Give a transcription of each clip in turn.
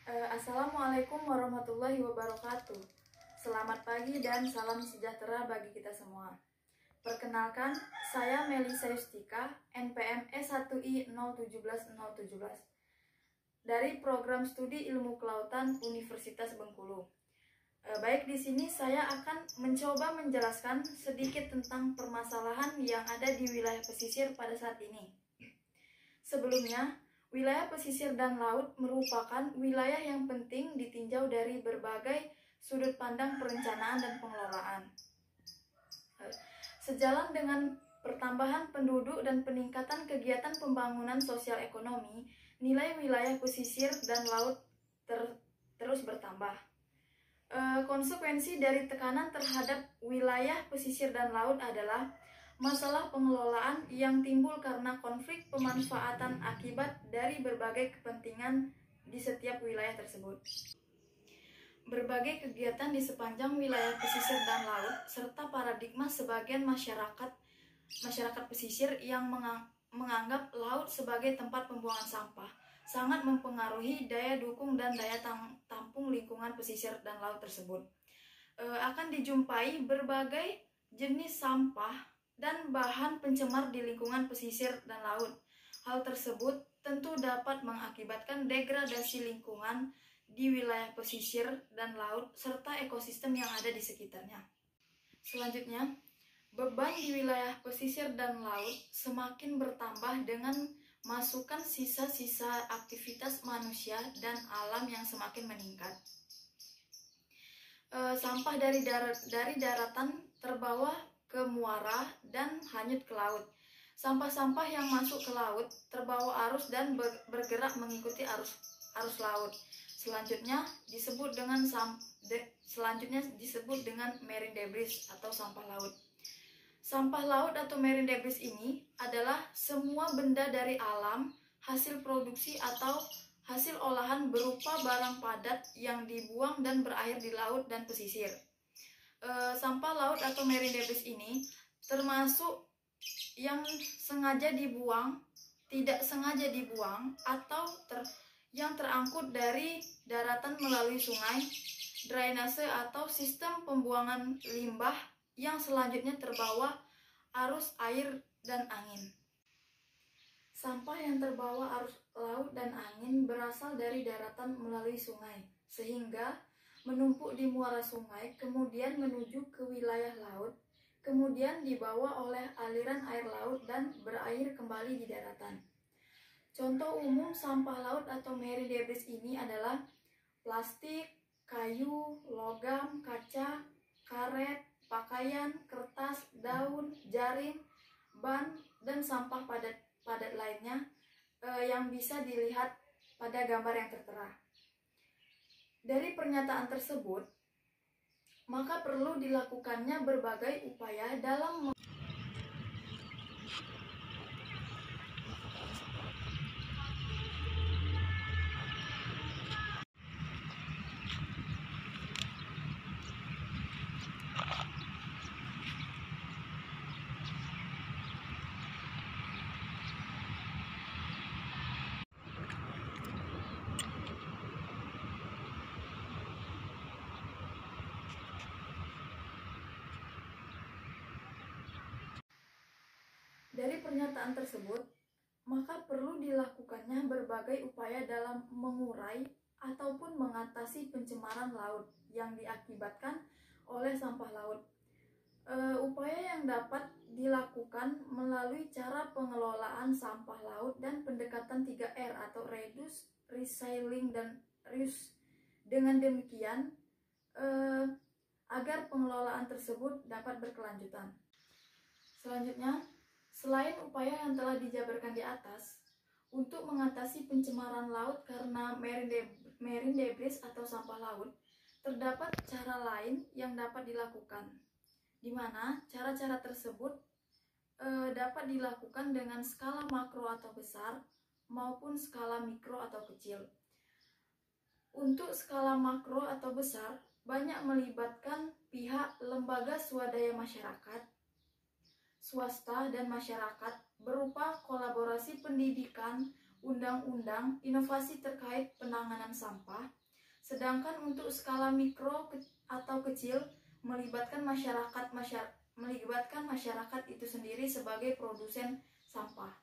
Assalamualaikum warahmatullahi wabarakatuh. Selamat pagi dan salam sejahtera bagi kita semua. Perkenalkan, saya Melisa Yustika, NPM S1I 017017 dari Program Studi Ilmu Kelautan Universitas Bengkulu. Baik, di sini saya akan mencoba menjelaskan sedikit tentang permasalahan yang ada di wilayah pesisir pada saat ini. Sebelumnya, wilayah pesisir dan laut merupakan wilayah yang penting ditinjau dari berbagai sudut pandang perencanaan dan pengelolaan. Sejalan dengan pertambahan penduduk dan peningkatan kegiatan pembangunan sosial ekonomi, nilai wilayah pesisir dan laut terus bertambah. Konsekuensi dari tekanan terhadap wilayah pesisir dan laut adalah masalah pengelolaan yang timbul karena konflik pemanfaatan akibat dari berbagai kepentingan di setiap wilayah tersebut. Berbagai kegiatan di sepanjang wilayah pesisir dan laut serta paradigma sebagian masyarakat pesisir yang menganggap laut sebagai tempat pembuangan sampah sangat mempengaruhi daya dukung dan daya tampung lingkungan pesisir dan laut tersebut. Akan dijumpai berbagai jenis sampah dan bahan pencemar di lingkungan pesisir dan laut. Hal tersebut tentu dapat mengakibatkan degradasi lingkungan di wilayah pesisir dan laut serta ekosistem yang ada di sekitarnya. Selanjutnya, beban di wilayah pesisir dan laut semakin bertambah dengan masukan sisa-sisa aktivitas manusia dan alam yang semakin meningkat. Sampah dari daratan terbawa ke muara dan hanyut ke laut. Sampah-sampah yang masuk ke laut terbawa arus dan bergerak mengikuti arus laut. Selanjutnya disebut dengan marine debris atau sampah laut. Sampah laut atau marine debris ini adalah semua benda dari alam, hasil produksi atau hasil olahan berupa barang padat yang dibuang dan berakhir di laut dan pesisir. Sampah laut atau marine debris ini termasuk yang sengaja dibuang, tidak sengaja dibuang, atau yang terangkut dari daratan melalui sungai, drainase atau sistem pembuangan limbah yang selanjutnya terbawa arus air dan angin. Sampah yang terbawa arus laut dan angin berasal dari daratan melalui sungai, sehingga menumpuk di muara sungai, kemudian menuju ke wilayah laut, kemudian dibawa oleh aliran air laut dan berakhir kembali di daratan. Contoh umum sampah laut atau marine debris ini adalah plastik, kayu, logam, kaca, karet, pakaian, kertas, daun, jaring, ban, dan sampah padat lainnya yang bisa dilihat pada gambar yang tertera. Dari pernyataan tersebut, maka perlu dilakukannya berbagai upaya dalam Dari pernyataan tersebut, maka perlu dilakukannya berbagai upaya dalam mengurai ataupun mengatasi pencemaran laut yang diakibatkan oleh sampah laut. Upaya yang dapat dilakukan melalui cara pengelolaan sampah laut dan pendekatan 3R atau reduce, recycling, dan reuse. Dengan demikian, agar pengelolaan tersebut dapat berkelanjutan. Selanjutnya, selain upaya yang telah dijabarkan di atas, untuk mengatasi pencemaran laut karena marine debris atau sampah laut, terdapat cara lain yang dapat dilakukan, di mana cara-cara tersebut dapat dilakukan dengan skala makro atau besar maupun skala mikro atau kecil. Untuk skala makro atau besar, banyak melibatkan pihak lembaga swadaya masyarakat, swasta, dan masyarakat berupa kolaborasi pendidikan, undang-undang, inovasi terkait penanganan sampah, Sedangkan untuk skala mikro atau kecil melibatkan masyarakat itu sendiri sebagai produsen sampah.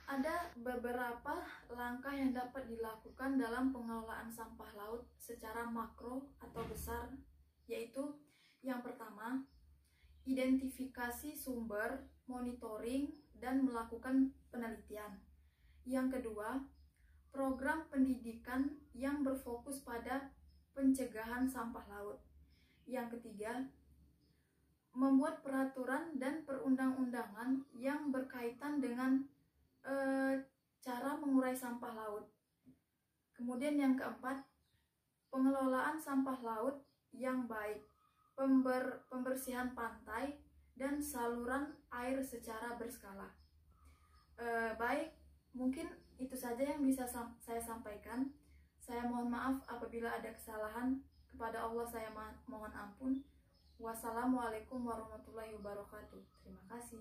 Ada beberapa langkah yang dapat dilakukan dalam pengelolaan sampah laut secara makro atau besar, yaitu yang pertama, identifikasi sumber, monitoring, dan melakukan penelitian. Yang kedua, program pendidikan yang berfokus pada pencegahan sampah laut. Yang ketiga, membuat peraturan dan perundang-undangan yang berkaitan dengan cara mengurai sampah laut. Kemudian yang keempat, pengelolaan sampah laut yang baik, pembersihan pantai, dan saluran air secara berskala. Baik, mungkin itu saja yang bisa saya sampaikan. Saya mohon maaf apabila ada kesalahan. Kepada Allah saya mohon ampun. Wassalamualaikum warahmatullahi wabarakatuh. Terima kasih.